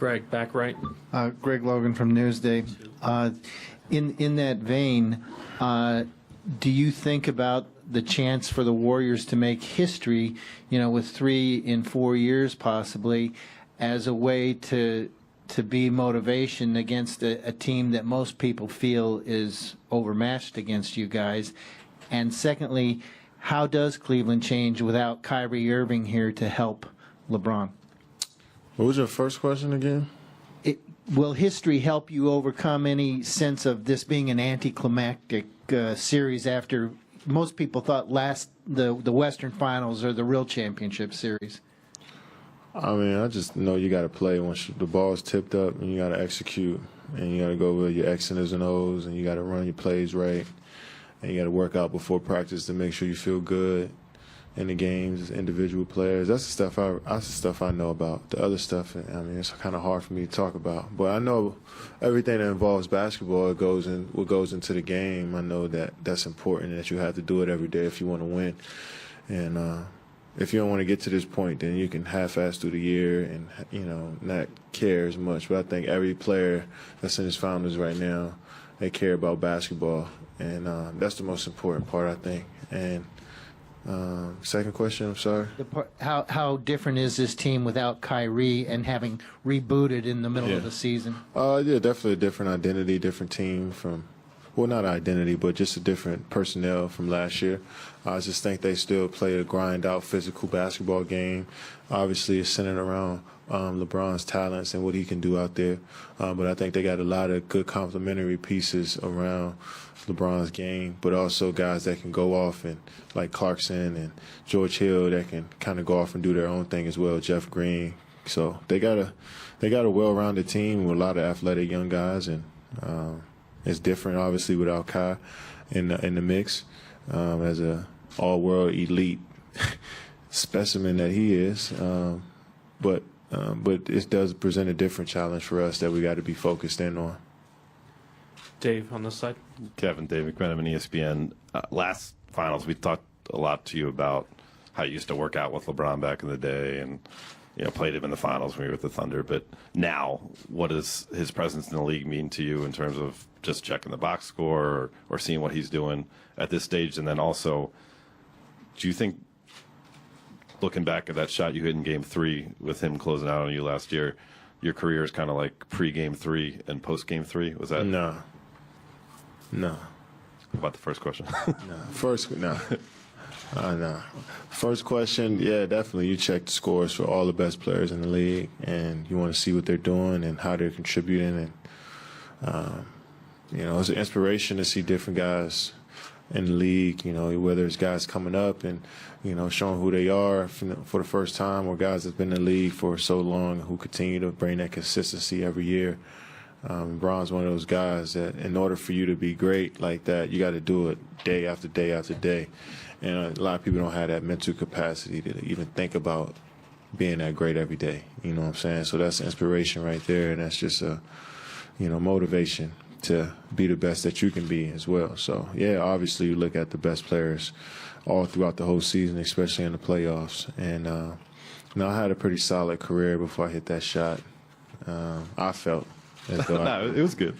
Greg, back right. Greg Logan from Newsday. In that vein, do you think about the chance for the Warriors to make history, with 3 in 4 years possibly, as a way to be motivation against a team that most people feel is overmatched against you guys? And secondly, how does Cleveland change without Kyrie Irving here to help LeBron? What was your first question again? Will history help you overcome any sense of this being an anticlimactic series after most people thought the Western Finals are the real championship series? I mean, I just know you got to play once the ball's tipped up, and you got to execute, and you got to go with your X's and O's, and you got to run your plays right, and you got to work out before practice to make sure you feel good in the games as individual players. That's the stuff I know about. The other stuff, I mean, it's kind of hard for me to talk about. But I know everything that involves basketball, what goes into the game. I know that's important, that you have to do it every day if you want to win. And if you don't want to get to this point, then you can half-ass through the year and, not care as much. But I think every player that's in his finals right now, they care about basketball. And that's the most important part, I think. And second question, I'm sorry. How different is this team without Kyrie and having rebooted in the middle of the season? Yeah, definitely a different identity, different team from, well, not identity, but just a different personnel from last year. I just think they still play a grind-out physical basketball game. Obviously, it's centered around LeBron's talents and what he can do out there. But I think they got a lot of good complementary pieces around LeBron's game, but also guys that can go off, and like Clarkson and George Hill, that can kind of go off and do their own thing as well. Jeff Green. So they got a well-rounded team with a lot of athletic young guys, and it's different obviously without Kai in the mix as a all-world elite specimen that he is. But it does present a different challenge for us that we got to be focused in on. Dave, on this side. Kevin, Dave McMenamin, ESPN. Last finals, we talked a lot to you about how you used to work out with LeBron back in the day, and played him in the finals when you were with the Thunder. But now, what does his presence in the league mean to you in terms of just checking the box score or seeing what he's doing at this stage? And then also, do you think, looking back at that shot you hit in Game 3 with him closing out on you last year, your career is kind of like pre-Game 3 and post-Game 3? Was that? No. What about the first question? No. First question, yeah, definitely. You check the scores for all the best players in the league, and you want to see what they're doing and how they're contributing. And, it's an inspiration to see different guys in the league, whether it's guys coming up and, showing who they are for the first time, or guys that's been in the league for so long who continue to bring that consistency every year. Bron's one of those guys that in order for you to be great like that, you got to do it day after day after day. And a lot of people don't have that mental capacity to even think about being that great every day. You know what I'm saying? So that's inspiration right there, and that's just a, motivation to be the best that you can be as well. So, yeah, obviously you look at the best players all throughout the whole season, especially in the playoffs. And, I had a pretty solid career before I hit that shot. I felt as though no, it was good.